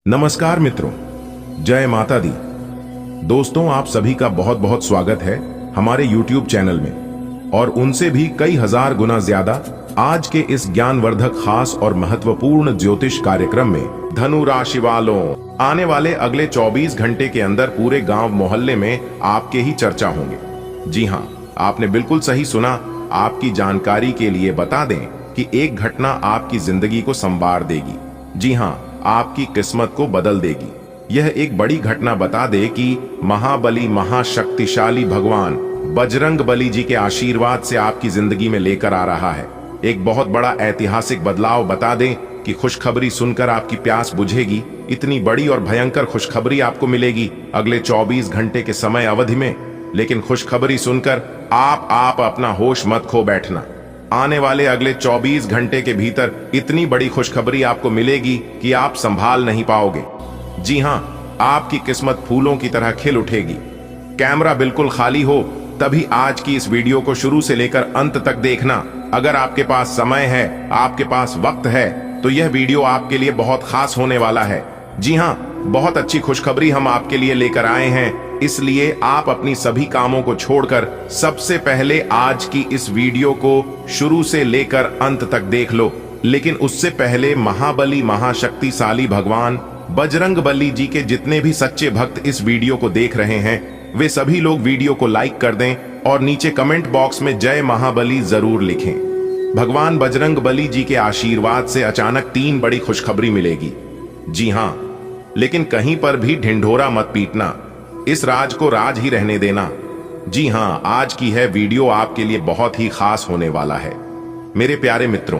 नमस्कार मित्रों, जय माता दी। दोस्तों, आप सभी का बहुत बहुत स्वागत है हमारे YouTube चैनल में और उनसे भी कई हजार गुना ज्यादा आज के इस ज्ञानवर्धक खास और महत्वपूर्ण ज्योतिष कार्यक्रम में। धनु राशि वालों, आने वाले अगले 24 घंटे के अंदर पूरे गांव मोहल्ले में आपके ही चर्चा होंगे। जी हां, आपने बिल्कुल सही सुना। आपकी जानकारी के लिए बता दें कि एक घटना आपकी जिंदगी को संवार देगी। जी हां, आपकी किस्मत को बदल देगी। यह एक बड़ी घटना बता दे कि महाबली महाशक्तिशाली भगवान बजरंग बली जी के आशीर्वाद से आपकी जिंदगी में लेकर आ रहा है एक बहुत बड़ा ऐतिहासिक बदलाव। बता दें कि खुशखबरी सुनकर आपकी प्यास बुझेगी। इतनी बड़ी और भयंकर खुशखबरी आपको मिलेगी अगले 24 घंटे के समय अवधि में। लेकिन खुशखबरी सुनकर आप अपना होश मत खो बैठना। आने वाले अगले 24 घंटे के भीतर इतनी बड़ी खुशखबरी आपको मिलेगी कि आप संभाल नहीं पाओगे। जी हां, आपकी किस्मत फूलों की तरह खिल उठेगी। कैमरा बिल्कुल खाली हो तभी आज की इस वीडियो को शुरू से लेकर अंत तक देखना। अगर आपके पास समय है, आपके पास वक्त है, तो यह वीडियो आपके लिए बहुत खास होने वाला है। जी हां, बहुत अच्छी खुशखबरी हम आपके लिए लेकर आए हैं, इसलिए आप अपनी सभी कामों को छोड़कर सबसे पहले आज की इस वीडियो को शुरू से लेकर अंत तक देख लो। लेकिन उससे पहले महाबली महाशक्तिशाली भगवान बजरंग बली जी के जितने भी सच्चे भक्त इस वीडियो को देख रहे हैं, वे सभी लोग वीडियो को लाइक कर दें और नीचे कमेंट बॉक्स में जय महाबली जरूर लिखें। भगवान बजरंग बली जी के आशीर्वाद से अचानक 3 बड़ी खुशखबरी मिलेगी। जी हां, लेकिन कहीं पर भी ढिंढोरा मत पीटना, इस राज को राज ही रहने देना। जी हां, आज की है वीडियो आपके लिए बहुत ही खास होने वाला है। मेरे प्यारे मित्रों,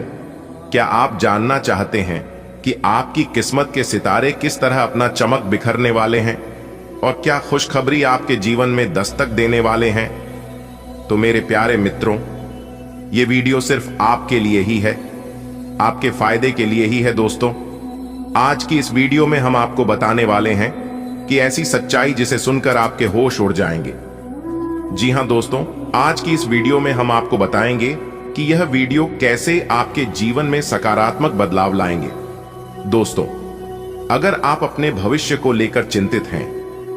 क्या आप जानना चाहते हैं कि आपकी किस्मत के सितारे किस तरह अपना चमक बिखरने वाले हैं और क्या खुशखबरी आपके जीवन में दस्तक देने वाले हैं? तो मेरे प्यारे मित्रों, ये वीडियो सिर्फ आपके लिए ही है, आपके फायदे के लिए ही है। दोस्तों, आज की इस वीडियो में हम आपको बताने वाले हैं कि ऐसी सच्चाई जिसे सुनकर आपके होश उड़ जाएंगे। जी हां दोस्तों, आज की इस वीडियो में हम आपको बताएंगे कि यह वीडियो कैसे आपके जीवन में सकारात्मक बदलाव लाएंगे। दोस्तों, अगर आप अपने भविष्य को लेकर चिंतित हैं,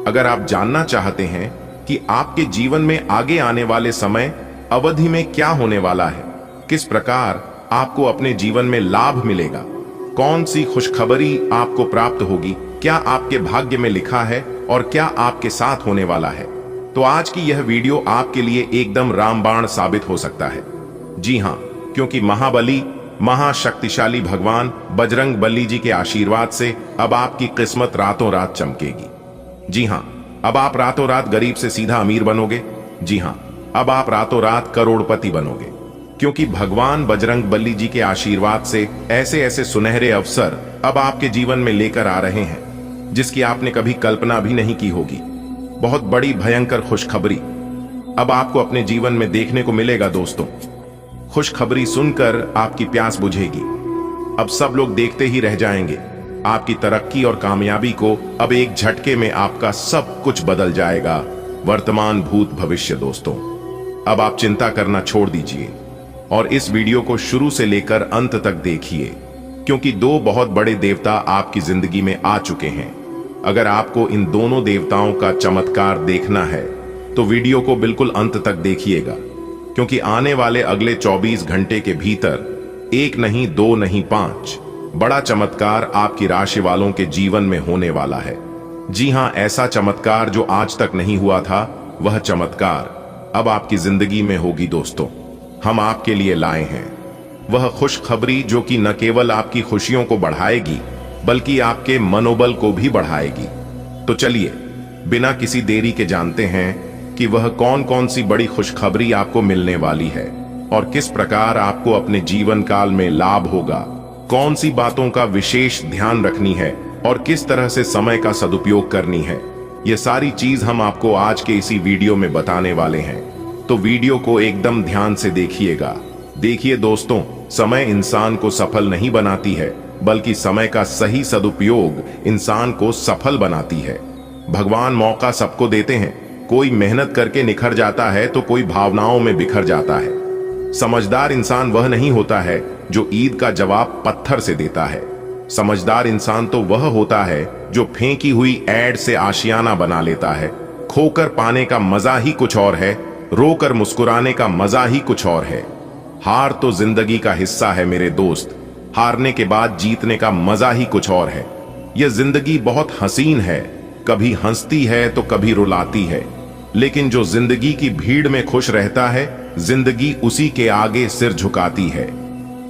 अगर आप जानना चाहते हैं कि आपके जीवन में आगे आने वाले समय अवधि में क्या होने वाला है, किस प्रकार आपको अपने जीवन में लाभ मिलेगा, कौन सी खुशखबरी आपको प्राप्त होगी, क्या आपके भाग्य में लिखा है और क्या आपके साथ होने वाला है, तो आज की यह वीडियो आपके लिए एकदम रामबाण साबित हो सकता है। जी हां, क्योंकि महाबली महाशक्तिशाली भगवान बजरंग बली जी के आशीर्वाद से अब आपकी किस्मत रातों रात चमकेगी। जी हां, अब आप रातों रात गरीब से सीधा अमीर बनोगे। जी हां, अब आप रातों रात करोड़पति बनोगे, क्योंकि भगवान बजरंग बली जी के आशीर्वाद से ऐसे ऐसे सुनहरे अवसर अब आपके जीवन में लेकर आ रहे हैं जिसकी आपने कभी कल्पना भी नहीं की होगी। बहुत बड़ी भयंकर खुशखबरी अब आपको अपने जीवन में देखने को मिलेगा। दोस्तों, खुशखबरी सुनकर आपकी प्यास बुझेगी। अब सब लोग देखते ही रह जाएंगे। आपकी तरक्की और कामयाबी को अब एक झटके में आपका सब कुछ बदल जाएगा, वर्तमान भूत भविष्य। दोस्तों, अब आप चिंता करना छोड़ दीजिए और इस वीडियो को शुरू से लेकर अंत तक देखिए, क्योंकि 2 बहुत बड़े देवता आपकी जिंदगी में आ चुके हैं। अगर आपको इन दोनों देवताओं का चमत्कार देखना है तो वीडियो को बिल्कुल अंत तक देखिएगा, क्योंकि आने वाले अगले 24 घंटे के भीतर 1 नहीं 2 नहीं 5 बड़ा चमत्कार आपकी राशि वालों के जीवन में होने वाला है। जी हां, ऐसा चमत्कार जो आज तक नहीं हुआ था, वह चमत्कार अब आपकी जिंदगी में होगी। दोस्तों, हम आपके लिए लाए हैं वह खुशखबरी जो कि न केवल आपकी खुशियों को बढ़ाएगी बल्कि आपके मनोबल को भी बढ़ाएगी। तो चलिए बिना किसी देरी के जानते हैं कि वह कौन कौन सी बड़ी खुशखबरी आपको मिलने वाली है और किस प्रकार आपको अपने जीवन काल में लाभ होगा, कौन सी बातों का विशेष ध्यान रखनी है और किस तरह से समय का सदुपयोग करनी है। यह सारी चीज हम आपको आज के इसी वीडियो में बताने वाले हैं, तो वीडियो को एकदम ध्यान से देखिएगा। देखिए दोस्तों, समय इंसान को सफल नहीं बनाती है, बल्कि समय का सही सदुपयोग इंसान को सफल बनाती है। भगवान मौका सबको देते हैं, कोई मेहनत करके निखर जाता है तो कोई भावनाओं में बिखर जाता है। समझदार इंसान वह नहीं होता है जो ईद का जवाब पत्थर से देता है। समझदार इंसान तो वह होता है जो फेंकी हुई एड से आशियाना बना लेता है। खोकर पाने का मजा ही कुछ और है, रोकर मुस्कुराने का मजा ही कुछ और है। हार तो जिंदगी का हिस्सा है मेरे दोस्त, हारने के बाद जीतने का मजा ही कुछ और है। यह जिंदगी बहुत हसीन है, कभी हंसती है तो कभी रुलाती है, लेकिन जो जिंदगी की भीड़ में खुश रहता है, जिंदगी उसी के आगे सिर झुकाती है।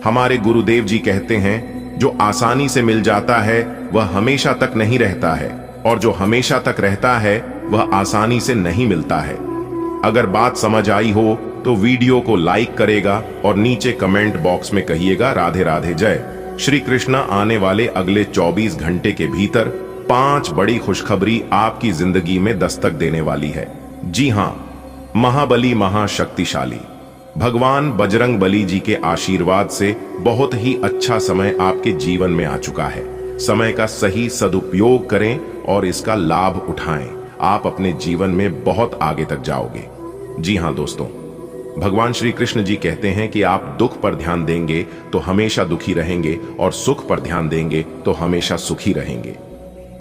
हमारे गुरुदेव जी कहते हैं, जो आसानी से मिल जाता है वह हमेशा तक नहीं रहता है, और जो हमेशा तक रहता है वह आसानी से नहीं मिलता है। अगर बात समझ आई हो तो वीडियो को लाइक करेगा और नीचे कमेंट बॉक्स में कहिएगा राधे राधे जय श्री कृष्ण। आने वाले अगले 24 घंटे के भीतर 5 बड़ी खुशखबरी आपकी जिंदगी में दस्तक देने वाली है। जी हां, महाबली महाशक्तिशाली भगवान बजरंग बली जी के आशीर्वाद से बहुत ही अच्छा समय आपके जीवन में आ चुका है। समय का सही सदुपयोग करें और इसका लाभ उठाएं। आप अपने जीवन में बहुत आगे तक जाओगे। जी हां दोस्तों, भगवान श्री कृष्ण जी कहते हैं कि आप दुख पर ध्यान देंगे तो हमेशा दुखी रहेंगे, और सुख पर ध्यान देंगे तो हमेशा सुखी रहेंगे।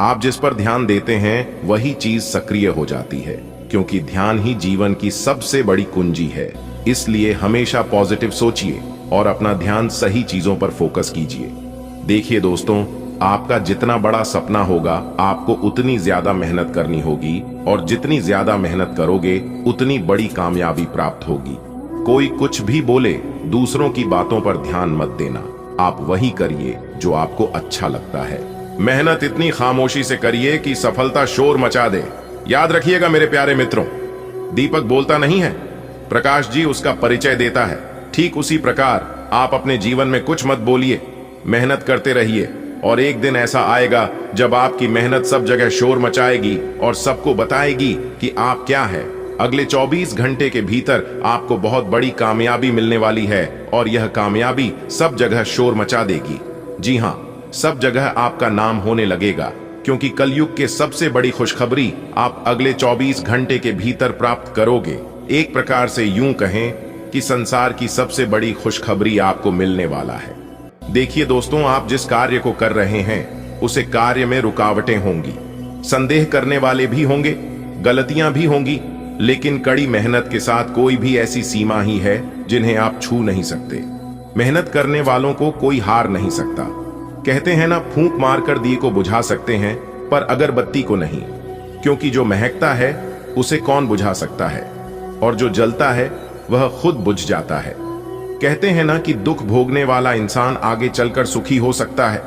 आप जिस पर ध्यान देते हैं वही चीज सक्रिय हो जाती है, क्योंकि ध्यान ही जीवन की सबसे बड़ी कुंजी है। इसलिए हमेशा पॉजिटिव सोचिए और अपना ध्यान सही चीजों पर फोकस कीजिए। देखिए दोस्तों, आपका जितना बड़ा सपना होगा, आपको उतनी ज्यादा मेहनत करनी होगी, और जितनी ज्यादा मेहनत करोगे उतनी बड़ी कामयाबी प्राप्त होगी। कोई कुछ भी बोले, दूसरों की बातों पर ध्यान मत देना। आप वही करिए जो आपको अच्छा लगता है। मेहनत इतनी खामोशी से करिए कि सफलता शोर मचा दे। याद रखिएगा मेरे प्यारे मित्रों, दीपक बोलता नहीं है, प्रकाश जी उसका परिचय देता है। ठीक उसी प्रकार आप अपने जीवन में कुछ मत बोलिए, मेहनत करते रहिए, और एक दिन ऐसा आएगा जब आपकी मेहनत सब जगह शोर मचाएगी और सबको बताएगी कि आप क्या है। अगले 24 घंटे के भीतर आपको बहुत बड़ी कामयाबी मिलने वाली है, और यह कामयाबी सब जगह शोर मचा देगी। जी हां, सब जगह आपका नाम होने लगेगा, क्योंकि कलयुग के सबसे बड़ी खुशखबरी आप अगले 24 घंटे के भीतर प्राप्त करोगे। एक प्रकार से यूं कहें कि संसार की सबसे बड़ी खुशखबरी आपको मिलने वाला है। देखिए दोस्तों, आप जिस कार्य को कर रहे हैं उसे कार्य में रुकावटें होंगी, संदेह करने वाले भी होंगे, गलतियां भी होंगी, लेकिन कड़ी मेहनत के साथ कोई भी ऐसी सीमा ही है जिन्हें आप छू नहीं सकते। मेहनत करने वालों को कोई हार नहीं सकता। कहते हैं ना, फूंक मारकर दिए को बुझा सकते हैं पर अगरबत्ती को नहीं, क्योंकि जो महकता है उसे कौन बुझा सकता है, और जो जलता है वह खुद बुझ जाता है। कहते हैं ना कि दुख भोगने वाला इंसान आगे चलकर सुखी हो सकता है,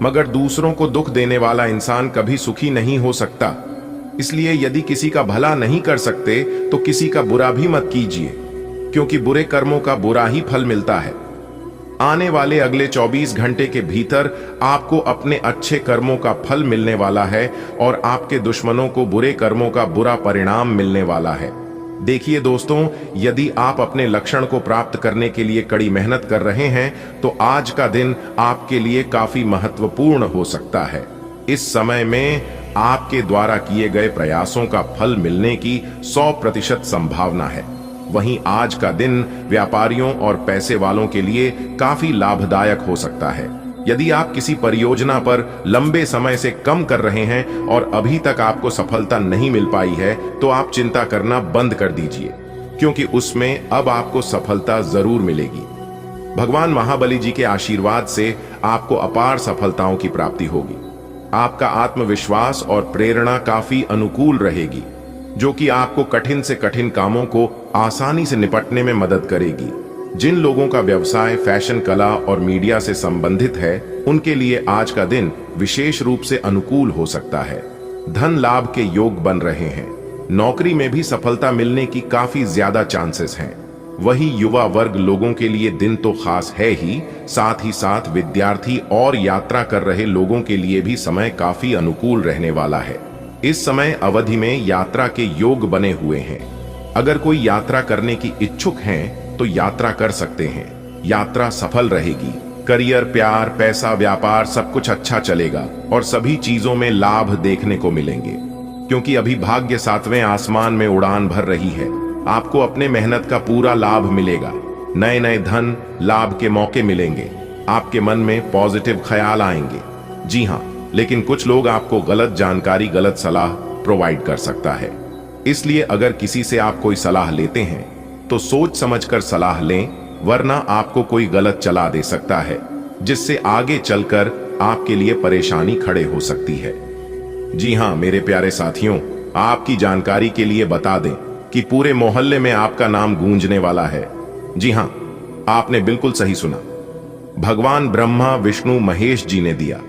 मगर दूसरों को दुख देने वाला इंसान कभी सुखी नहीं हो सकता। इसलिए यदि किसी का भला नहीं कर सकते तो किसी का बुरा भी मत कीजिए, क्योंकि बुरे कर्मों का बुरा ही फल मिलता है। आने वाले अगले 24 घंटे के भीतर आपको अपने अच्छे कर्मों का फल मिलने वाला है, और आपके दुश्मनों को बुरे कर्मों का बुरा परिणाम मिलने वाला है। देखिए दोस्तों, यदि आप अपने लक्ष्य को प्राप्त करने के लिए कड़ी मेहनत कर रहे हैं तो आज का दिन आपके लिए काफी महत्वपूर्ण हो सकता है। इस समय में आपके द्वारा किए गए प्रयासों का फल मिलने की 100% संभावना है। वहीं आज का दिन व्यापारियों और पैसे वालों के लिए काफी लाभदायक हो सकता है। यदि आप किसी परियोजना पर लंबे समय से कम कर रहे हैं और अभी तक आपको सफलता नहीं मिल पाई है, तो आप चिंता करना बंद कर दीजिए, क्योंकि उसमें अब आपको सफलता जरूर मिलेगी। भगवान महाबली जी के आशीर्वाद से आपको अपार सफलताओं की प्राप्ति होगी। आपका आत्मविश्वास और प्रेरणा काफी अनुकूल रहेगी, जो कि आपको कठिन से कठिन कामों को आसानी से निपटने में मदद करेगी। जिन लोगों का व्यवसाय फैशन, कला और मीडिया से संबंधित है, उनके लिए आज का दिन विशेष रूप से अनुकूल हो सकता है। धन लाभ के योग बन रहे हैं। नौकरी में भी सफलता मिलने की काफी ज्यादा चांसेस हैं। वही युवा वर्ग लोगों के लिए दिन तो खास है ही साथ विद्यार्थी और यात्रा कर रहे लोगों के लिए भी समय काफी अनुकूल रहने वाला है। इस समय अवधि में यात्रा के योग बने हुए हैं। अगर कोई यात्रा करने की इच्छुक हैं तो यात्रा कर सकते हैं। यात्रा सफल रहेगी। करियर, प्यार, पैसा, व्यापार सब कुछ अच्छा चलेगा और सभी चीजों में लाभ देखने को मिलेंगे, क्योंकि अभी भाग्य 7वें आसमान में उड़ान भर रही है। आपको अपने मेहनत का पूरा लाभ मिलेगा। नए नए धन लाभ के मौके मिलेंगे। आपके मन में पॉजिटिव ख्याल आएंगे। जी हाँ, लेकिन कुछ लोग आपको गलत जानकारी, गलत सलाह प्रोवाइड कर सकता है। इसलिए अगर किसी से आप कोई सलाह लेते हैं तो सोच समझकर सलाह लें, वरना आपको कोई गलत चला दे सकता है, जिससे आगे चलकर आपके लिए परेशानी खड़े हो सकती है। जी हां मेरे प्यारे साथियों, आपकी जानकारी के लिए बता दें कि पूरे मोहल्ले में आपका नाम गूंजने वाला है। जी हां, आपने बिल्कुल सही सुना। भगवान ब्रह्मा विष्णु महेश जी ने दिया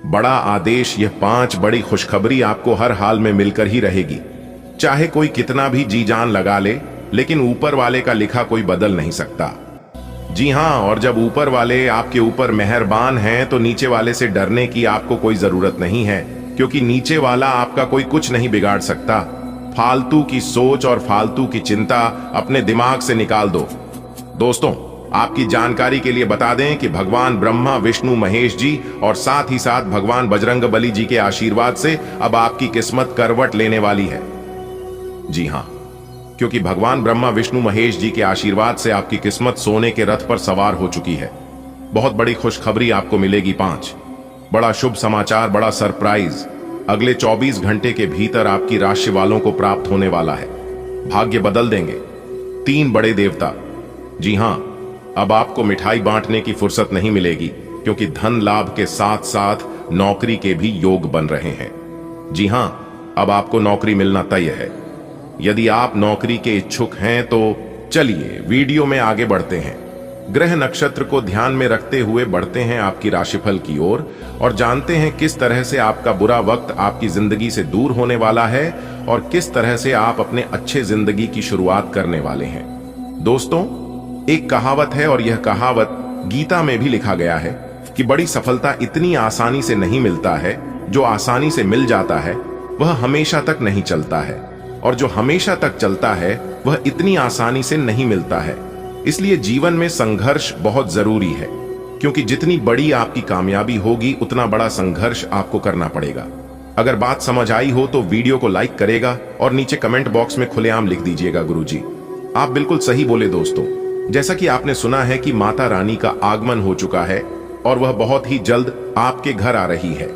बड़ा आदेश। यह 5 बड़ी खुशखबरी आपको हर हाल में मिलकर ही रहेगी, चाहे कोई कितना भी जी जान लगा ले, लेकिन ऊपर वाले का लिखा कोई बदल नहीं सकता। जी हां, और जब ऊपर वाले आपके ऊपर मेहरबान हैं तो नीचे वाले से डरने की आपको कोई जरूरत नहीं है, क्योंकि नीचे वाला आपका कोई कुछ नहीं बिगाड़ सकता। फालतू की सोच और फालतू की चिंता अपने दिमाग से निकाल दो। दोस्तों, आपकी जानकारी के लिए बता दें कि भगवान ब्रह्मा विष्णु महेश जी और साथ ही साथ भगवान बजरंग बली जी के आशीर्वाद से अब आपकी किस्मत करवट लेने वाली है। जी हां, क्योंकि भगवान ब्रह्मा विष्णु महेश जी के आशीर्वाद से आपकी किस्मत सोने के रथ पर सवार हो चुकी है। बहुत बड़ी खुशखबरी आपको मिलेगी। 5 बड़ा शुभ समाचार, बड़ा सरप्राइज अगले 24 घंटे के भीतर आपकी राशि वालों को प्राप्त होने वाला है। भाग्य बदल देंगे 3 बड़े देवता। जी हां, अब आपको मिठाई बांटने की फुर्सत नहीं मिलेगी, क्योंकि धन लाभ के साथ साथ नौकरी के भी योग बन रहे हैं। जी हां, अब आपको नौकरी मिलना तय है। यदि आप नौकरी के इच्छुक हैं तो चलिए वीडियो में आगे बढ़ते हैं। ग्रह नक्षत्र को ध्यान में रखते हुए बढ़ते हैं आपकी राशिफल की ओर और जानते हैं किस तरह से आपका बुरा वक्त आपकी जिंदगी से दूर होने वाला है और किस तरह से आप अपने अच्छे जिंदगी की शुरुआत करने वाले हैं। दोस्तों, एक कहावत है और यह कहावत गीता में भी लिखा गया है कि बड़ी सफलता इतनी आसानी से नहीं मिलता है, जो आसानी से मिल जाता है वह हमेशा तक नहीं चलता है, और जो हमेशा तक चलता है वह इतनी आसानी से नहीं मिलता है। इसलिए जीवन में संघर्ष बहुत जरूरी है, क्योंकि जितनी बड़ी आपकी कामयाबी होगी उतना बड़ा संघर्ष आपको करना पड़ेगा। अगर बात समझ आई हो तो वीडियो को लाइक करेगा और नीचे कमेंट बॉक्स में खुलेआम लिख दीजिएगा गुरुजी। आप बिल्कुल सही बोले दोस्तों। जैसा कि आपने सुना है कि माता रानी का आगमन हो चुका है और वह बहुत ही जल्द आपके घर आ रही है,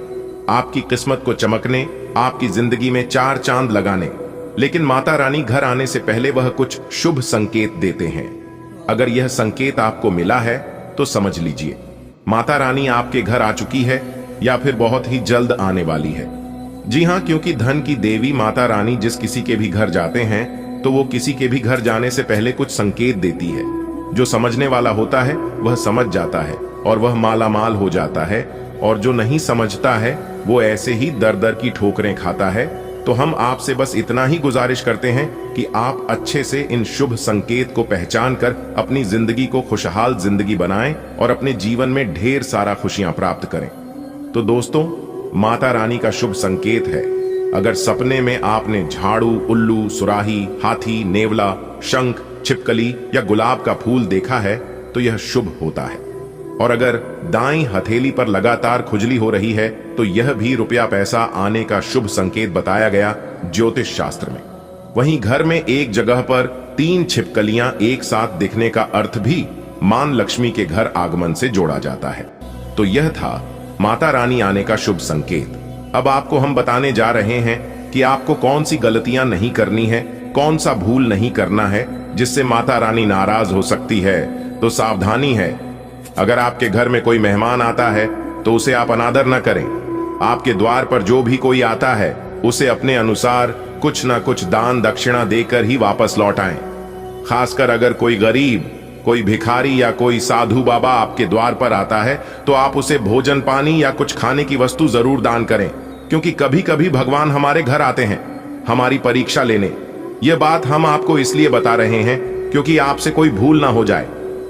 आपकी किस्मत को चमकने, आपकी जिंदगी में 4 चांद लगाने। लेकिन माता रानी घर आने से पहले वह कुछ शुभ संकेत देते हैं। अगर यह संकेत आपको मिला है तो समझ लीजिए माता रानी आपके घर आ चुकी है या फिर बहुत ही जल्द आने वाली है। जी हां, क्योंकि धन की देवी माता रानी जिस किसी के भी घर जाते हैं तो वो किसी के भी घर जाने से पहले कुछ संकेत देती है। जो समझने वाला होता है वह समझ जाता है और वह माला माल हो जाता है, और जो नहीं समझता है वो ऐसे ही दर दर की ठोकरें खाता है। तो हम आपसे बस इतना ही गुजारिश करते हैं कि आप अच्छे से इन शुभ संकेत को पहचान कर अपनी जिंदगी को खुशहाल जिंदगी बनाएं और अपने जीवन में ढेर सारा खुशियां प्राप्त करें। तो दोस्तों, माता रानी का शुभ संकेत है, अगर सपने में आपने झाड़ू, उल्लू, सुराही, हाथी, नेवला, शंख, छिपकली या गुलाब का फूल देखा है तो यह शुभ होता है। और अगर दाईं हथेली पर लगातार खुजली हो रही है तो यह भी रुपया पैसा आने का शुभ संकेत बताया गया ज्योतिष शास्त्र में। वहीं घर में एक जगह पर 3 छिपकलियां एक साथ दिखने का अर्थ भी मां लक्ष्मी के घर आगमन से जोड़ा जाता है। तो यह था माता रानी आने का शुभ संकेत। अब आपको हम बताने जा रहे हैं कि आपको कौन सी गलतियां नहीं करनी है, कौन सा भूल नहीं करना है जिससे माता रानी नाराज हो सकती है। तो सावधानी है, अगर आपके घर में कोई मेहमान आता है तो उसे आप अनादर न करें। आपके द्वार पर जो भी कोई आता है उसे अपने अनुसार कुछ ना कुछ दान दक्षिणा देकर ही वापस लौटाएं। खासकर अगर कोई गरीब, कोई भिखारी या कोई साधु बाबा आपके द्वार पर आता है तो आप उसे भोजन पानी या कुछ खाने की वस्तु जरूर दान करें, क्योंकि कभी कभी भगवान हमारे घर आते हैं हमारी परीक्षा लेने। यह बात हम आपको इसलिए बता रहे हैं क्योंकि आपसे कोई भूल ना हो जाए,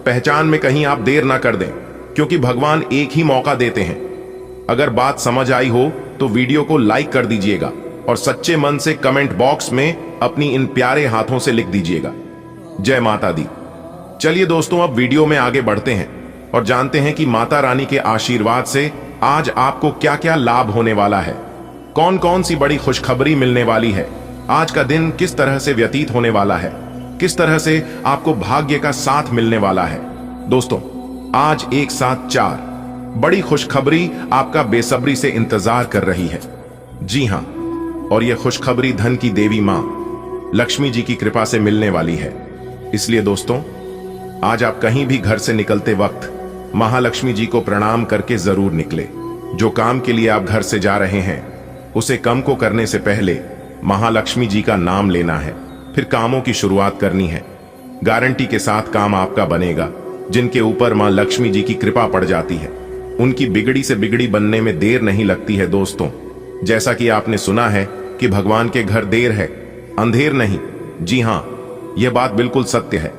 पहचान में कहीं आप देर ना कर दें, क्योंकि भगवान एक ही मौका देते हैं। अगर बात समझ आई हो तो वीडियो को लाइक कर दीजिएगा और सच्चे मन से कमेंट बॉक्स में अपनी इन प्यारे हाथों से लिख दीजिएगा जय माता दी। चलिए दोस्तों, अब वीडियो में आगे बढ़ते हैं और जानते हैं कि माता रानी के आशीर्वाद से आज आपको क्या क्या लाभ होने वाला है, कौन कौन सी बड़ी खुशखबरी मिलने वाली है, आज का दिन किस तरह से व्यतीत होने वाला है, किस तरह से आपको भाग्य का साथ मिलने वाला है। दोस्तों, आज एक साथ 4 बड़ी खुशखबरी आपका बेसब्री से इंतजार कर रही है। जी हां, और यह खुशखबरी धन की देवी मां लक्ष्मी जी की कृपा से मिलने वाली है। इसलिए दोस्तों, आज आप कहीं भी घर से निकलते वक्त महालक्ष्मी जी को प्रणाम करके जरूर निकले। जो काम के लिए आप घर से जा रहे हैं उसे कम को करने से पहले महालक्ष्मी जी का नाम लेना है, फिर कामों की शुरुआत करनी है। गारंटी के साथ काम आपका बनेगा। जिनके ऊपर मां लक्ष्मी जी की कृपा पड़ जाती है उनकी बिगड़ी से बिगड़ी बनने में देर नहीं लगती है। दोस्तों, जैसा कि आपने सुना है कि भगवान के घर देर है अंधेर नहीं। जी हां, यह बात बिल्कुल सत्य है,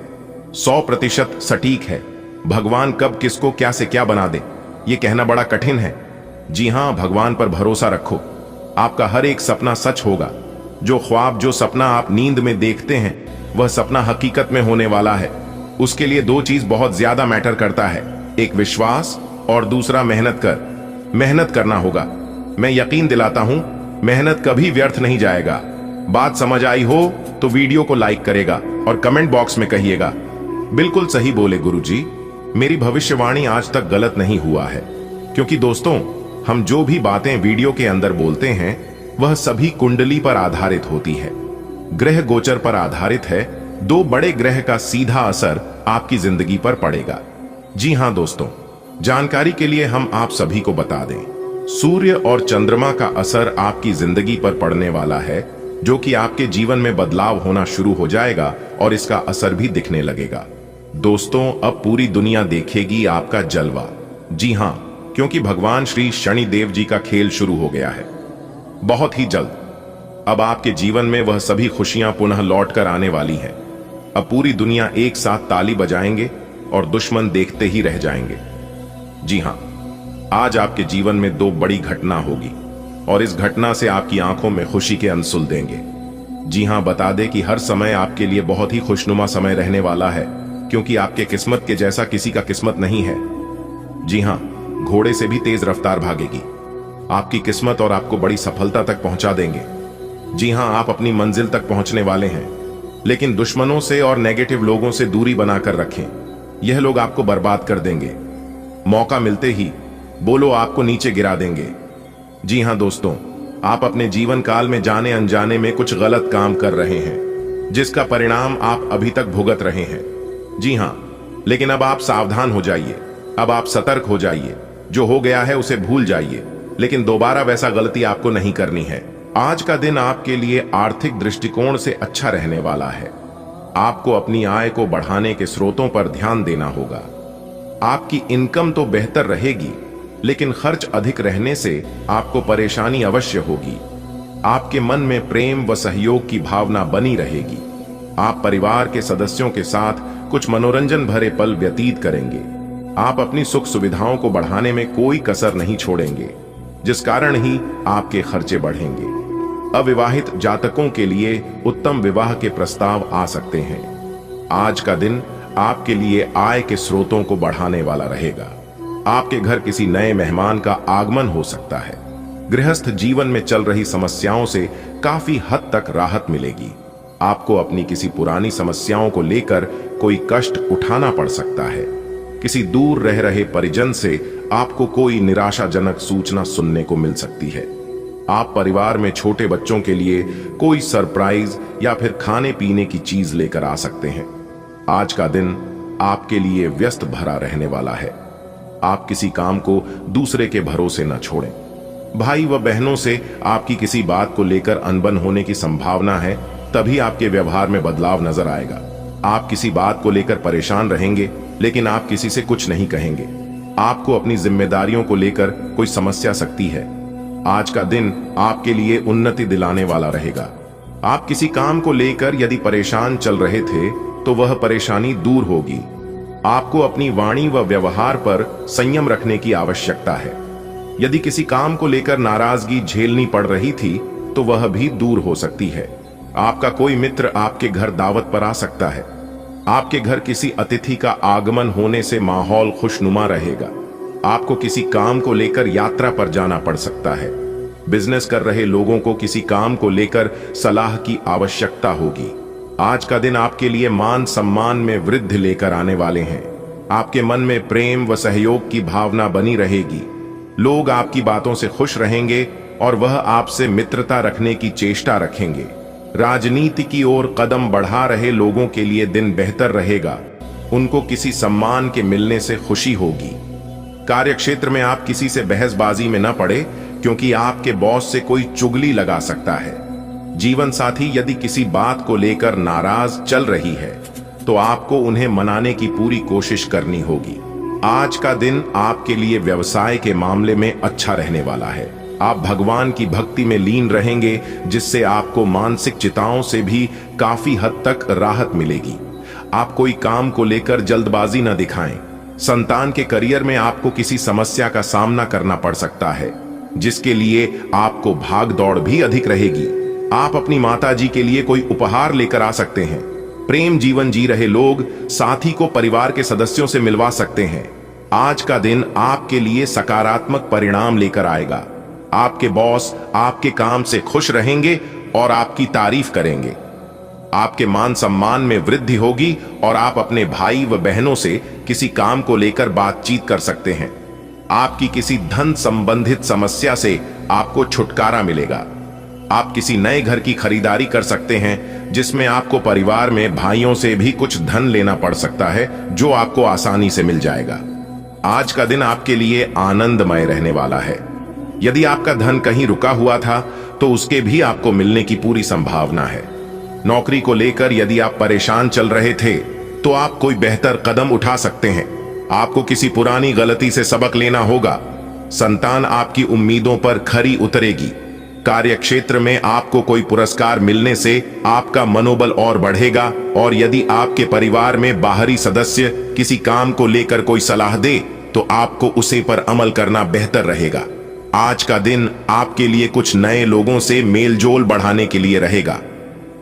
100% सटीक है। भगवान कब किसको क्या से क्या बना दे यह कहना बड़ा कठिन है। जी हां, भगवान पर भरोसा रखो, आपका हर एक सपना सच होगा। जो ख्वाब, जो सपना आप नींद में देखते हैं वह सपना हकीकत में होने वाला है। उसके लिए दो चीज बहुत ज्यादा मैटर करता है, एक विश्वास और दूसरा मेहनत करना होगा। मैं यकीन दिलाता हूं मेहनत कभी व्यर्थ नहीं जाएगा। बात समझ आई हो तो वीडियो को लाइक करेगा और कमेंट बॉक्स में कहिएगा बिल्कुल सही बोले गुरुजी, मेरी भविष्यवाणी आज तक गलत नहीं हुआ है। क्योंकि दोस्तों, हम जो भी बातें वीडियो के अंदर बोलते हैं वह सभी कुंडली पर आधारित होती है, ग्रह गोचर पर आधारित है। दो बड़े ग्रह का सीधा असर आपकी जिंदगी पर पड़ेगा। जी हां दोस्तों, जानकारी के लिए हम आप सभी को बता दें, सूर्य और चंद्रमा का असर आपकी जिंदगी पर पड़ने वाला है, जो कि आपके जीवन में बदलाव होना शुरू हो जाएगा और इसका असर भी दिखने लगेगा। दोस्तों, अब पूरी दुनिया देखेगी आपका जलवा। जी हां, क्योंकि भगवान श्री शनि देव जी का खेल शुरू हो गया है। बहुत ही जल्द अब आपके जीवन में वह सभी खुशियां पुनः लौट कर आने वाली हैं। अब पूरी दुनिया एक साथ ताली बजाएंगे और दुश्मन देखते ही रह जाएंगे। जी हां, आज आपके जीवन में दो बड़ी घटना होगी और इस घटना से आपकी आंखों में खुशी के अंसुल देंगे। जी हां, बता दें कि हर समय आपके लिए बहुत ही खुशनुमा समय रहने वाला है, क्योंकि आपके किस्मत के जैसा किसी का किस्मत नहीं है। जी हां, घोड़े से भी तेज रफ्तार भागेगी। आपकी किस्मत और आपको बड़ी सफलता तक पहुंचा देंगे। जी हां, आप अपनी मंजिल तक पहुंचने वाले हैं, लेकिन दुश्मनों से और नेगेटिव लोगों से दूरी बनाकर रखें। यह लोग आपको बर्बाद कर देंगे, मौका मिलते ही बोलो आपको नीचे गिरा देंगे। जी हां दोस्तों, आप अपने जीवन काल में जाने अनजाने में कुछ गलत काम कर रहे हैं, जिसका परिणाम आप अभी तक भुगत रहे हैं। जी हां, लेकिन अब आप सावधान हो जाइए, अब आप सतर्क हो जाइए। जो हो गया है उसे भूल जाइए, लेकिन दोबारा वैसा गलती आपको नहीं करनी है। आज का दिन आपके लिए आर्थिक दृष्टिकोण से अच्छा रहने वाला है। आपको अपनी आय को बढ़ाने के स्रोतों पर ध्यान देना होगा। आपकी इनकम तो बेहतर रहेगी, लेकिन खर्च अधिक रहने से आपको परेशानी अवश्य होगी। आपके मन में प्रेम व सहयोग की भावना बनी रहेगी। आप परिवार के सदस्यों के साथ कुछ मनोरंजन भरे पल व्यतीत करेंगे। आप अपनी सुख सुविधाओं को बढ़ाने में कोई कसर नहीं छोड़ेंगे, जिस कारण ही आपके खर्चे बढ़ेंगे। अविवाहित जातकों के लिए उत्तम विवाह के प्रस्ताव आ सकते हैं। आज का दिन आपके लिए आय के स्रोतों को बढ़ाने वाला रहेगा। आपके घर किसी नए मेहमान का आगमन हो सकता है। गृहस्थ जीवन में चल रही समस्याओं से काफी हद तक राहत मिलेगी। आपको अपनी किसी पुरानी समस्याओं को लेकर कोई कष्ट उठाना पड़ सकता है। किसी दूर रह रहे परिजन से आपको कोई निराशाजनक सूचना सुनने को मिल सकती है। आप परिवार में छोटे बच्चों के लिए कोई सरप्राइज या फिर खाने पीने की चीज लेकर आ सकते हैं। आज का दिन आपके लिए व्यस्त भरा रहने वाला है। आप किसी काम को दूसरे के भरोसे न छोड़ें। भाई व बहनों से आपकी किसी बात को लेकर अनबन होने की संभावना है, तभी आपके व्यवहार में बदलाव नजर आएगा। आप किसी बात को लेकर परेशान रहेंगे, लेकिन आप किसी से कुछ नहीं कहेंगे। आपको अपनी जिम्मेदारियों को लेकर कोई समस्या सकती है। आज का दिन आपके लिए उन्नति दिलाने वाला रहेगा। आप किसी काम को लेकर यदि परेशान चल रहे थे तो वह परेशानी दूर होगी। आपको अपनी वाणी व व्यवहार पर संयम रखने की आवश्यकता है। यदि किसी काम को लेकर नाराजगी झेलनी पड़ रही थी तो वह भी दूर हो सकती है। आपका कोई मित्र आपके घर दावत पर आ सकता है। आपके घर किसी अतिथि का आगमन होने से माहौल खुशनुमा रहेगा। आपको किसी काम को लेकर यात्रा पर जाना पड़ सकता है। बिजनेस कर रहे लोगों को किसी काम को लेकर सलाह की आवश्यकता होगी। आज का दिन आपके लिए मान सम्मान में वृद्धि लेकर आने वाले हैं। आपके मन में प्रेम व सहयोग की भावना बनी रहेगी। लोग आपकी बातों से खुश रहेंगे और वह आपसे मित्रता रखने की चेष्टा रखेंगे। राजनीति की ओर कदम बढ़ा रहे लोगों के लिए दिन बेहतर रहेगा। उनको किसी सम्मान के मिलने से खुशी होगी। कार्यक्षेत्र में आप किसी से बहसबाजी में न पड़े, क्योंकि आपके बॉस से कोई चुगली लगा सकता है। जीवन साथी यदि किसी बात को लेकर नाराज चल रही है तो आपको उन्हें मनाने की पूरी कोशिश करनी होगी। आज का दिन आपके लिए व्यवसाय के मामले में अच्छा रहने वाला है। आप भगवान की भक्ति में लीन रहेंगे, जिससे आपको मानसिक चिंताओं से भी काफी हद तक राहत मिलेगी। आप कोई काम को लेकर जल्दबाजी न दिखाएं। संतान के करियर में आपको किसी समस्या का सामना करना पड़ सकता है, जिसके लिए आपको भाग दौड़ भी अधिक रहेगी। आप अपनी माताजी के लिए कोई उपहार लेकर आ सकते हैं। प्रेम जीवन जी रहे लोग साथी को परिवार के सदस्यों से मिलवा सकते हैं। आज का दिन आपके लिए सकारात्मक परिणाम लेकर आएगा। आपके बॉस आपके काम से खुश रहेंगे और आपकी तारीफ करेंगे। आपके मान सम्मान में वृद्धि होगी और आप अपने भाई व बहनों से किसी काम को लेकर बातचीत कर सकते हैं। आपकी किसी धन संबंधित समस्या से आपको छुटकारा मिलेगा। आप किसी नए घर की खरीदारी कर सकते हैं, जिसमें आपको परिवार में भाइयों से भी कुछ धन लेना पड़ सकता है, जो आपको आसानी से मिल जाएगा। आज का दिन आपके लिए आनंदमय रहने वाला है। यदि आपका धन कहीं रुका हुआ था तो उसके भी आपको मिलने की पूरी संभावना है। नौकरी को लेकर यदि आप परेशान चल रहे थे तो आप कोई बेहतर कदम उठा सकते हैं। आपको किसी पुरानी गलती से सबक लेना होगा। संतान आपकी उम्मीदों पर खरी उतरेगी। कार्यक्षेत्र में आपको कोई पुरस्कार मिलने से आपका मनोबल और बढ़ेगा, और यदि आपके परिवार में बाहरी सदस्य किसी काम को लेकर कोई सलाह दे तो आपको उसे पर अमल करना बेहतर रहेगा। आज का दिन आपके लिए कुछ नए लोगों से मेलजोल बढ़ाने के लिए रहेगा।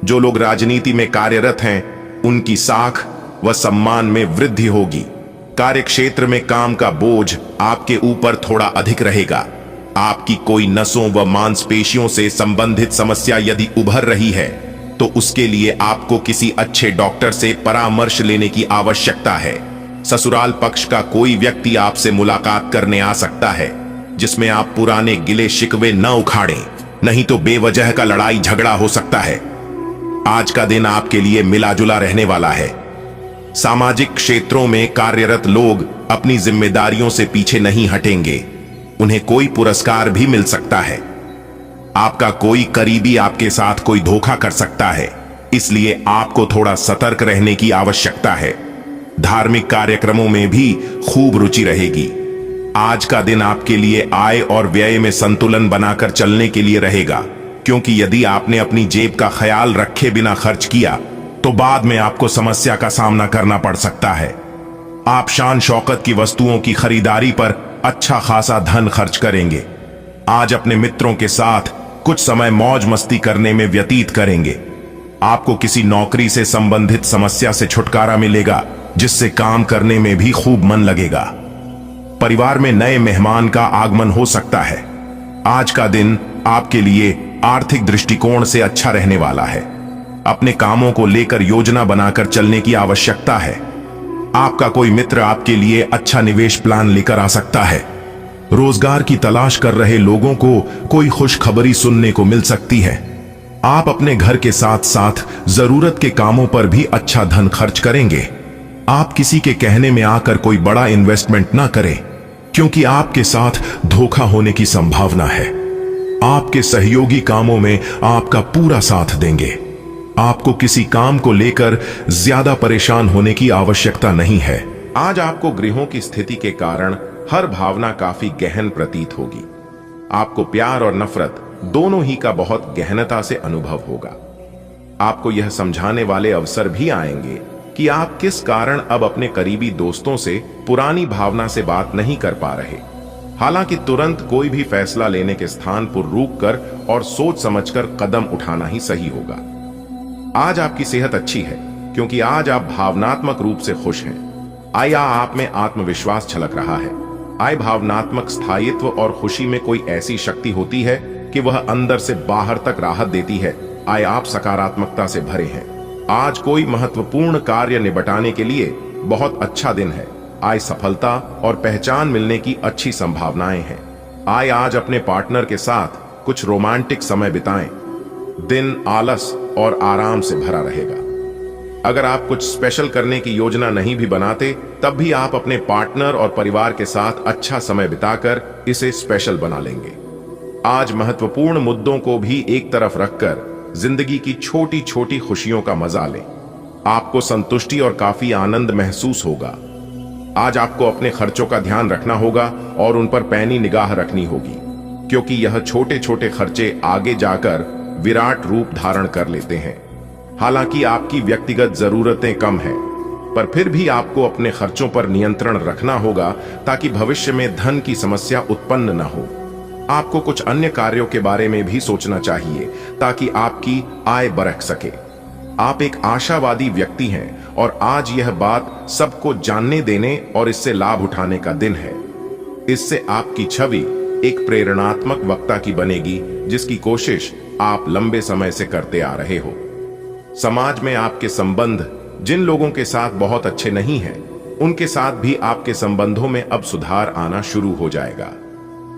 जो लोग राजनीति में कार्यरत हैं, उनकी साख व सम्मान में वृद्धि होगी। कार्यक्षेत्र में काम का बोझ आपके ऊपर थोड़ा अधिक रहेगा। आपकी कोई नसों व मांसपेशियों से संबंधित समस्या यदि उभर रही है तो उसके लिए आपको किसी अच्छे डॉक्टर से परामर्श लेने की आवश्यकता है। ससुराल पक्ष का कोई व्यक्ति आपसे मुलाकात करने आ सकता है, जिसमें आप पुराने गिले शिकवे न उखाड़ें, नहीं तो बेवजह का लड़ाई झगड़ा हो सकता है। आज का दिन आपके लिए मिला जुला रहने वाला है। सामाजिक क्षेत्रों में कार्यरत लोग अपनी जिम्मेदारियों से पीछे नहीं हटेंगे। उन्हें कोई पुरस्कार भी मिल सकता है। आपका कोई करीबी आपके साथ कोई धोखा कर सकता है, इसलिए आपको थोड़ा सतर्क रहने की आवश्यकता है। धार्मिक कार्यक्रमों में भी खूब रुचि रहेगी। आज का दिन आपके लिए आय और व्यय में संतुलन बनाकर चलने के लिए रहेगा, क्योंकि यदि आपने अपनी जेब का ख्याल रखे बिना खर्च किया तो बाद में आपको समस्या का सामना करना पड़ सकता है। आप शान शौकत की वस्तुओं की खरीदारी पर अच्छा खासा धन खर्च करेंगे। आज अपने मित्रों के साथ कुछ समय मौज मस्ती करने में व्यतीत करेंगे। आपको किसी नौकरी से संबंधित समस्या से छुटकारा मिलेगा, जिससे काम करने में भी खूब मन लगेगा। परिवार में नए मेहमान का आगमन हो सकता है। आज का दिन आपके लिए आर्थिक दृष्टिकोण से अच्छा रहने वाला है। अपने कामों को लेकर योजना बनाकर चलने की आवश्यकता है। आपका कोई मित्र आपके लिए अच्छा निवेश प्लान लेकर आ सकता है। रोजगार की तलाश कर रहे लोगों को कोई खुशखबरी सुनने को मिल सकती है। आप अपने घर के साथ साथ जरूरत के कामों पर भी अच्छा धन खर्च करेंगे। आप किसी के कहने में आकर कोई बड़ा इन्वेस्टमेंट ना करें, क्योंकि आपके साथ धोखा होने की संभावना है। आपके सहयोगी कामों में आपका पूरा साथ देंगे। आपको किसी काम को लेकर ज्यादा परेशान होने की आवश्यकता नहीं है। आज आपको गृहों की स्थिति के कारण हर भावना काफी गहन प्रतीत होगी। आपको प्यार और नफरत दोनों ही का बहुत गहनता से अनुभव होगा। आपको यह समझाने वाले अवसर भी आएंगे कि आप किस कारण अब अपने करीबी दोस्तों से पुरानी भावना से बात नहीं कर पा रहे। हालांकि तुरंत कोई भी फैसला लेने के स्थान पर रुककर और सोच समझकर कदम उठाना ही सही होगा। आज आपकी सेहत अच्छी है, क्योंकि आज आप भावनात्मक रूप से खुश हैं। आया आप में आत्मविश्वास झलक रहा है। आय भावनात्मक स्थायित्व और खुशी में कोई ऐसी शक्ति होती है कि वह अंदर से बाहर तक राहत देती है। आय आप सकारात्मकता से भरे हैं। आज कोई महत्वपूर्ण कार्य निपटाने के लिए बहुत अच्छा दिन है। आय सफलता और पहचान मिलने की अच्छी संभावनाएं हैं। आय आज अपने पार्टनर के साथ कुछ रोमांटिक समय बिताएं। दिन आलस और आराम से भरा रहेगा। अगर आप कुछ स्पेशल करने की योजना नहीं भी बनाते, तब भी आप अपने पार्टनर और परिवार के साथ अच्छा समय बिताकर इसे स्पेशल बना लेंगे। आज महत्वपूर्ण मुद्दों को भी एक तरफ रखकर जिंदगी की छोटी छोटी खुशियों का मजा लें। आपको संतुष्टि और काफी आनंद महसूस होगा। आज आपको अपने खर्चों का ध्यान रखना होगा और उन पर पैनी निगाह रखनी होगी, क्योंकि यह छोटे छोटे खर्चे आगे जाकर विराट रूप धारण कर लेते हैं। हालांकि आपकी व्यक्तिगत जरूरतें कम हैं, पर फिर भी आपको अपने खर्चों पर नियंत्रण रखना होगा ताकि भविष्य में धन की समस्या उत्पन्न न हो। आपको कुछ अन्य कार्यों के बारे में भी सोचना चाहिए ताकि आपकी आय बढ़ सके। आप एक आशावादी व्यक्ति हैं और आज यह बात सबको जानने देने और इससे लाभ उठाने का दिन है। इससे आपकी छवि एक प्रेरणात्मक वक्ता की बनेगी, जिसकी कोशिश आप लंबे समय से करते आ रहे हो। समाज में आपके संबंध जिन लोगों के साथ बहुत अच्छे नहीं हैं, उनके साथ भी आपके संबंधों में अब सुधार आना शुरू हो जाएगा।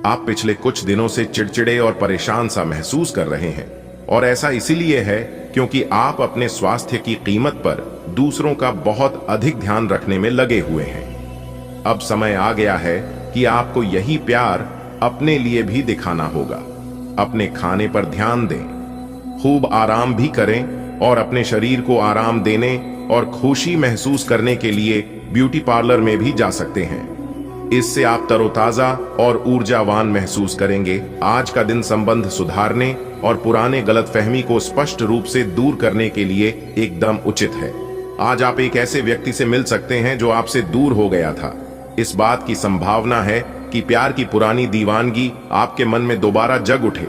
आप पिछले कुछ दिनों से चिड़चिड़े और परेशान सा महसूस कर रहे हैं, और ऐसा इसीलिए है क्योंकि आप अपने स्वास्थ्य की कीमत पर दूसरों का बहुत अधिक ध्यान रखने में लगे हुए हैं। अब समय आ गया है कि आपको यही प्यार अपने लिए भी दिखाना होगा। अपने खाने पर ध्यान दें, खूब आराम भी करें और अपने शरीर को आराम देने और खुशी महसूस करने के लिए ब्यूटी पार्लर में भी जा सकते हैं। इससे आप तरोताजा और ऊर्जावान महसूस करेंगे। आज का दिन संबंध सुधारने और पुराने गलतफहमी को स्पष्ट रूप से दूर करने के लिए एकदम उचित है। आज आप एक ऐसे व्यक्ति से मिल सकते हैं जो आपसे दूर हो गया था। इस बात की संभावना है कि प्यार की पुरानी दीवानगी आपके मन में दोबारा जग उठे।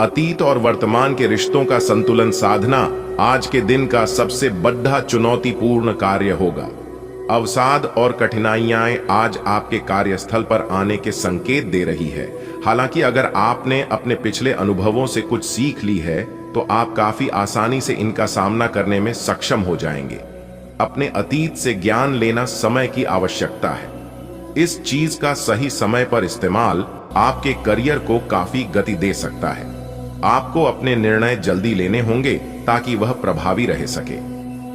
अतीत और वर्तमान के रिश्तों का संतुलन साधना आज के दिन का सबसे बड़ा चुनौतीपूर्ण कार्य होगा। अवसाद और कठिनाइयां आज आपके कार्यस्थल पर आने के संकेत दे रही है। हालांकि अगर आपने अपने पिछले अनुभवों से कुछ सीख ली है, तो आप काफी आसानी से इनका सामना करने में सक्षम हो जाएंगे। अपने अतीत से ज्ञान लेना समय की आवश्यकता है। इस चीज का सही समय पर इस्तेमाल आपके करियर को काफी गति दे सकता है। आपको अपने निर्णय जल्दी लेने होंगे ताकि वह प्रभावी रह सके।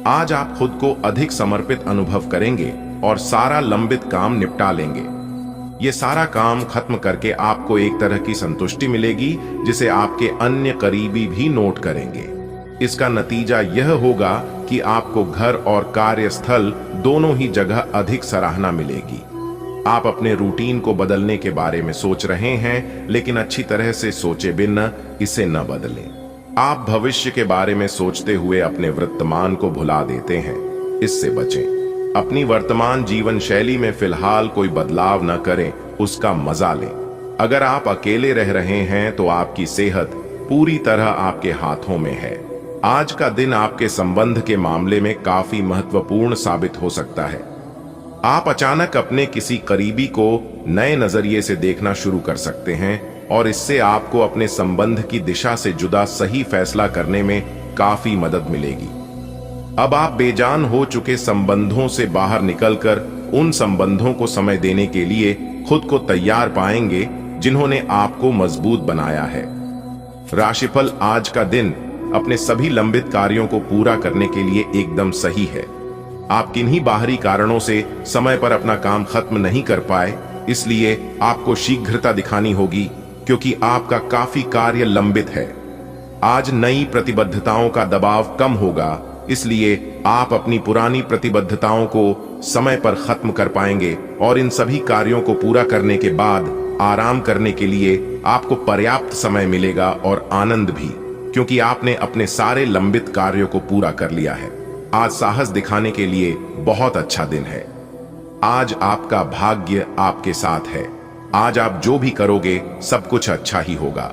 आज आप खुद को अधिक समर्पित अनुभव करेंगे और सारा लंबित काम निपटा लेंगे। ये सारा काम खत्म करके आपको एक तरह की संतुष्टि मिलेगी, जिसे आपके अन्य करीबी भी नोट करेंगे। इसका नतीजा यह होगा कि आपको घर और कार्यस्थल दोनों ही जगह अधिक सराहना मिलेगी। आप अपने रूटीन को बदलने के बारे में सोच रहे हैं, लेकिन अच्छी तरह से सोचे बिना इसे न बदलें। आप भविष्य के बारे में सोचते हुए अपने वर्तमान को भुला देते हैं। इससे बचें। अपनी वर्तमान जीवन शैली में फिलहाल कोई बदलाव न करें, उसका मजा लें। अगर आप अकेले रह रहे हैं तो आपकी सेहत पूरी तरह आपके हाथों में है। आज का दिन आपके संबंध के मामले में काफी महत्वपूर्ण साबित हो सकता है। आप अचानक अपने किसी करीबी को नए नजरिए से देखना शुरू कर सकते हैं और इससे आपको अपने संबंध की दिशा से जुदा सही फैसला करने में काफी मदद मिलेगी। अब आप बेजान हो चुके संबंधों से बाहर निकलकर उन संबंधों को समय देने के लिए खुद को तैयार पाएंगे जिन्होंने आपको मजबूत बनाया है। राशिफल आज का दिन अपने सभी लंबित कार्यों को पूरा करने के लिए एकदम सही है। आप किन्हीं बाहरी कारणों से समय पर अपना काम खत्म नहीं कर पाए, इसलिए आपको शीघ्रता दिखानी होगी क्योंकि आपका काफी कार्य लंबित है। आज नई प्रतिबद्धताओं का दबाव कम होगा, इसलिए आप अपनी पुरानी प्रतिबद्धताओं को समय पर खत्म कर पाएंगे और इन सभी कार्यों को पूरा करने के बाद आराम करने के लिए आपको पर्याप्त समय मिलेगा और आनंद भी, क्योंकि आपने अपने सारे लंबित कार्यों को पूरा कर लिया है। आज साहस दिखाने के लिए बहुत अच्छा दिन है। आज आपका भाग्य आपके साथ है। आज आप जो भी करोगे सब कुछ अच्छा ही होगा।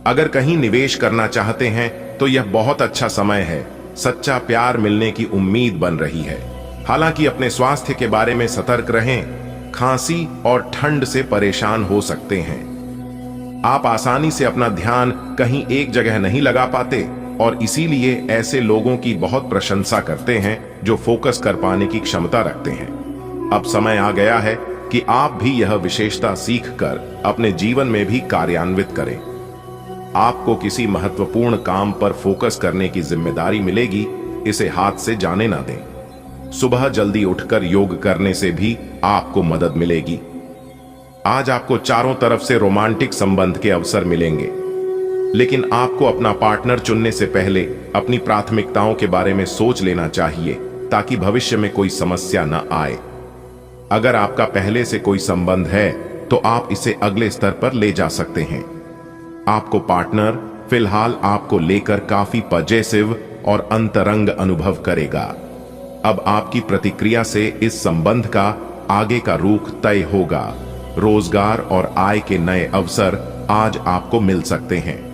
अगर कहीं निवेश करना चाहते हैं तो यह बहुत अच्छा समय है। सच्चा प्यार मिलने की उम्मीद बन रही है। हालांकि अपने स्वास्थ्य के बारे में सतर्क रहें। खांसी और ठंड से परेशान हो सकते हैं। आप आसानी से अपना ध्यान कहीं एक जगह नहीं लगा पाते और इसीलिए ऐसे लोगों की बहुत प्रशंसा करते हैं जो फोकस कर पाने की क्षमता रखते हैं। अब समय आ गया है कि आप भी यह विशेषता सीखकर अपने जीवन में भी कार्यान्वित करें। आपको किसी महत्वपूर्ण काम पर फोकस करने की जिम्मेदारी मिलेगी, इसे हाथ से जाने ना दें। सुबह जल्दी उठकर योग करने से भी आपको मदद मिलेगी। आज आपको चारों तरफ से रोमांटिक संबंध के अवसर मिलेंगे, लेकिन आपको अपना पार्टनर चुनने से पहले अपनी प्राथमिकताओं के बारे में सोच लेना चाहिए ताकि भविष्य में कोई समस्या न आए। अगर आपका पहले से कोई संबंध है तो आप इसे अगले स्तर पर ले जा सकते हैं। आपको पार्टनर फिलहाल आपको लेकर काफी पॉजिटिव और अंतरंग अनुभव करेगा। अब आपकी प्रतिक्रिया से इस संबंध का आगे का रुख तय होगा। रोजगार और आय के नए अवसर आज आपको मिल सकते हैं।